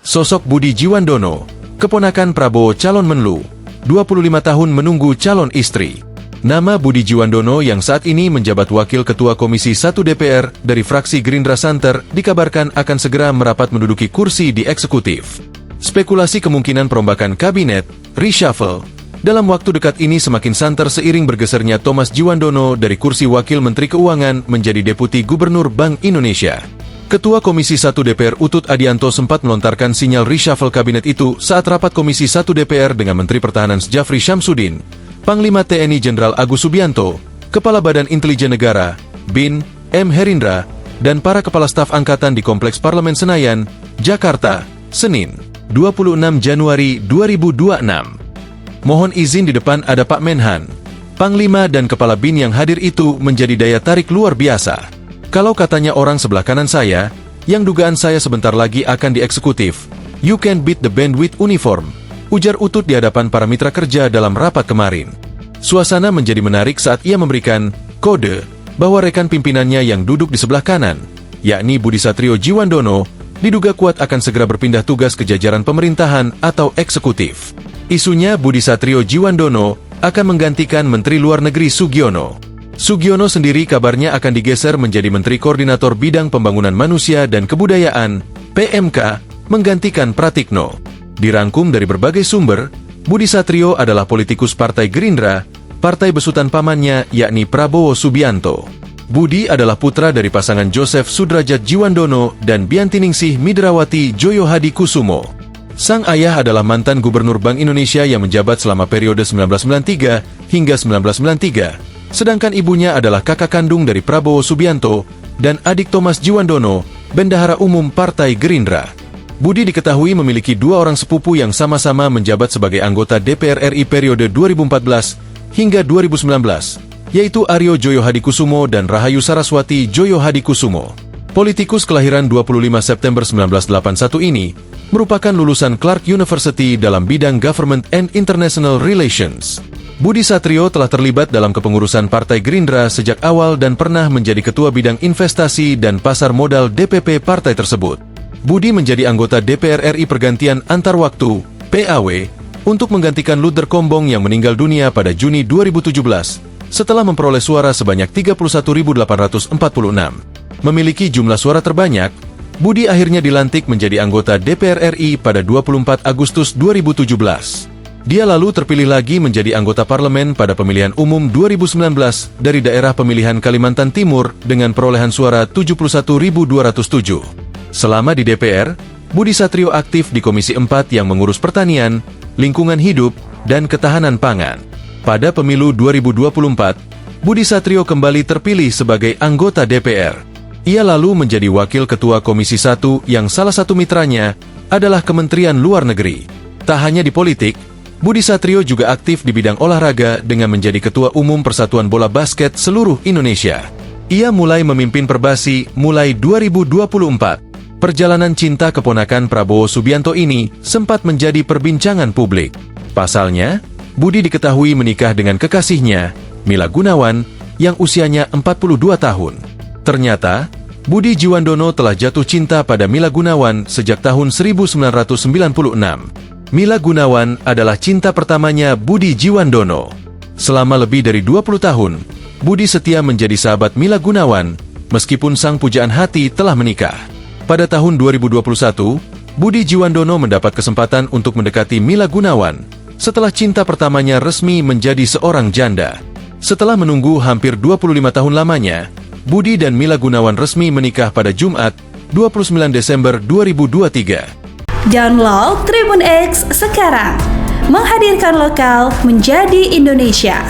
Sosok Budi Jiwandono, keponakan Prabowo calon Menlu, 25 tahun menunggu calon istri. Nama Budi Jiwandono yang saat ini menjabat Wakil Ketua Komisi 1 DPR dari fraksi Gerindra Santer dikabarkan akan segera merapat menduduki kursi di eksekutif. Spekulasi kemungkinan perombakan kabinet, reshuffle, dalam waktu dekat ini semakin santer seiring bergesernya Thomas Jiwandono dari kursi Wakil Menteri Keuangan menjadi Deputi Gubernur Bank Indonesia. Ketua Komisi 1 DPR Utut Adianto sempat melontarkan sinyal reshuffle kabinet itu saat rapat Komisi 1 DPR dengan Menteri Pertahanan Djafri Syamsuddin, Panglima TNI Jenderal Agus Subianto, Kepala Badan Intelijen Negara, BIN, M. Herindra, dan para kepala staf angkatan di Kompleks Parlemen Senayan, Jakarta, Senin, 26 Januari 2026. Mohon izin di depan ada Pak Menhan, Panglima dan Kepala BIN yang hadir itu menjadi daya tarik luar biasa. Kalau katanya orang sebelah kanan saya, yang dugaan saya sebentar lagi akan dieksekutif, you can beat the band with uniform, ujar Utut di hadapan para mitra kerja dalam rapat kemarin. Suasana menjadi menarik saat ia memberikan kode bahwa rekan pimpinannya yang duduk di sebelah kanan, yakni Budi Satrio Jiwandono, diduga kuat akan segera berpindah tugas ke jajaran pemerintahan atau eksekutif. Isunya Budi Satrio Jiwandono akan menggantikan Menteri Luar Negeri Sugiono. Sugiono sendiri kabarnya akan digeser menjadi Menteri Koordinator Bidang Pembangunan Manusia dan Kebudayaan, PMK, menggantikan Pratikno. Dirangkum dari berbagai sumber, Budi Satrio adalah politikus Partai Gerindra, partai besutan pamannya yakni Prabowo Subianto. Budi adalah putra dari pasangan Joseph Sudrajat Jiwandono dan Biantiningsih Midrawati Joyo Hadi Kusumo. Sang ayah adalah mantan Gubernur Bank Indonesia yang menjabat selama periode 1993 hingga 1993. Sedangkan ibunya adalah kakak kandung dari Prabowo Subianto dan adik Thomas Jiwandono, Bendahara Umum Partai Gerindra. Budi diketahui memiliki dua orang sepupu yang sama-sama menjabat sebagai anggota DPR RI periode 2014 hingga 2019, yaitu Aryo Joyo Hadikusumo dan Rahayu Saraswati Joyo Hadikusumo. Politikus kelahiran 25 September 1981 ini merupakan lulusan Clark University dalam bidang Government and International Relations. Budi Satrio telah terlibat dalam kepengurusan Partai Gerindra sejak awal dan pernah menjadi Ketua Bidang Investasi dan Pasar Modal DPP partai tersebut. Budi menjadi anggota DPR RI pergantian antar waktu, PAW, untuk menggantikan Luther Kombong yang meninggal dunia pada Juni 2017, setelah memperoleh suara sebanyak 31.846. Memiliki jumlah suara terbanyak, Budi akhirnya dilantik menjadi anggota DPR RI pada 24 Agustus 2017. Dia lalu terpilih lagi menjadi anggota parlemen pada pemilihan umum 2019 dari daerah pemilihan Kalimantan Timur dengan perolehan suara 71.207. Selama di DPR, Budi Satrio aktif di Komisi 4 yang mengurus pertanian, lingkungan hidup, dan ketahanan pangan. Pada pemilu 2024, Budi Satrio kembali terpilih sebagai anggota DPR. Ia lalu menjadi Wakil Ketua Komisi 1 yang salah satu mitranya adalah Kementerian Luar Negeri. Tak hanya di politik, Budi Satrio juga aktif di bidang olahraga dengan menjadi Ketua Umum Persatuan Bola Basket seluruh Indonesia. Ia mulai memimpin Perbasi mulai 2024. Perjalanan cinta keponakan Prabowo Subianto ini sempat menjadi perbincangan publik. Pasalnya, Budi diketahui menikah dengan kekasihnya, Mila Gunawan, yang usianya 42 tahun. Ternyata, Budi Jiwandono telah jatuh cinta pada Mila Gunawan sejak tahun 1996. Mila Gunawan adalah cinta pertamanya Budi Jiwandono. Selama lebih dari 20 tahun, Budi setia menjadi sahabat Mila Gunawan, meskipun sang pujaan hati telah menikah. Pada tahun 2021, Budi Jiwandono mendapat kesempatan untuk mendekati Mila Gunawan, setelah cinta pertamanya resmi menjadi seorang janda. Setelah menunggu hampir 25 tahun lamanya, Budi dan Mila Gunawan resmi menikah pada Jumat, 29 Desember 2023. Download Tribun X sekarang, menghadirkan lokal menjadi Indonesia.